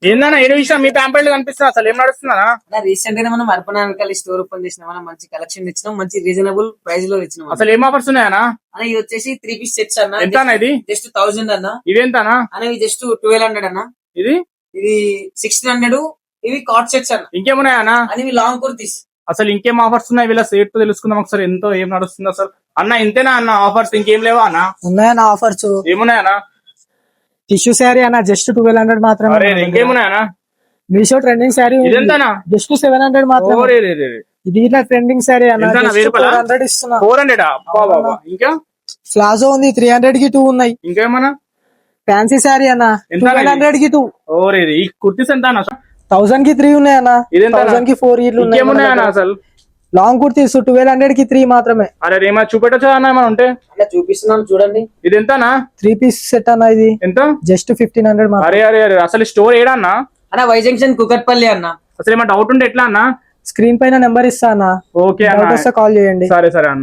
ఏందన్నా ఏ విషయం మీ ప్యాంపెట్లు కనిపిస్తుంది అసలు ఏం నడుస్తుందా? రీసెంట్ గా మనం అర్పణ స్టోర్ ఓపెన్ చేసినాం, మనం మంచి కలెక్షన్ ఇచ్చినాం, మంచి రీజనబుల్ ప్రైస్ లో ఇచ్చినాం. అసలు ఏం ఆఫర్స్ ఉన్నాయన్నా? అన్న ఇది వచ్చేసి 3 పీస్ సెట్స్ అన్న. ఎంత ఇది? జస్ట్ 1000 అన్న. ఇవేంతనా అన్న ఇది జస్ట్ 1200 అన్న. ఇది 1600. ఇవి కార్డ్ సెట్స్ అన్న. ఇంకేమున్నాయన్నా? అని ఇవి లాంగ్ కుర్తీస్. అసలు ఇంకేం ఆఫర్స్ ఉన్నాయి వీళ్ళ సేట్ తెలుసుకుందాం ఒకసారి. ఎంతో ఏం నడుస్తుంది అసలు అన్న? ఇంతేనా అన్న ఆఫర్స్? ఇంకేం లేవా అన్న? ఉన్నాయన్న ఆఫర్స్. ఏమున్నాయన్నా? టిష్యూ శారీ అన్న జస్ట్ 1200 మాత్రమే. ఇంకేమున్నాయన్నా? మీషో ట్రెండింగ్ శారీ జస్ట్ 700 మాత్రమే. ఇది ఇట్లా ట్రెండింగ్ శారీ అన్న 400 ఇస్తున్నా. 400 ఇంకా ప్లాజో ఉంది 300 కి 2 ఉన్నాయి. ఇంకేమన్నా? ఫ్యాన్సీ శారీ అన్న 1200 కి 2. ఈ కుర్తీస్ ఎంత అన్న? 1000 కి 3 ఉన్నాయి అన్న. 1000 కి 4 ఇట్లు ఉన్నాయి. అసలు లాంగ్ కుర్తీస్ 1200 కి 3 మాత్రమే. అరే రేమా చూపెట్టచ్చా అన్న ఏమన్నా ఉంటే? చూపిస్తున్నాను చూడండి. ఇది ఎంతనా? 3 పీస్ సెట్ అన్న. ఇది ఎంత? జస్ట్ 1500 మాత్రమే. అరే అరే అరే అసలు స్టోర్ ఏడా అన్న? అన్న వై జంక్షన్ కుకట్పల్లి అన్న. అసలు ఏమైనా డౌట్ ఉంటే ఎట్లా అన్న? స్క్రీన్ పైన నెంబర్ ఇస్తా అన్న. ఓకే అన్న, కాల్ చేయండి. సరే సరే అన్న.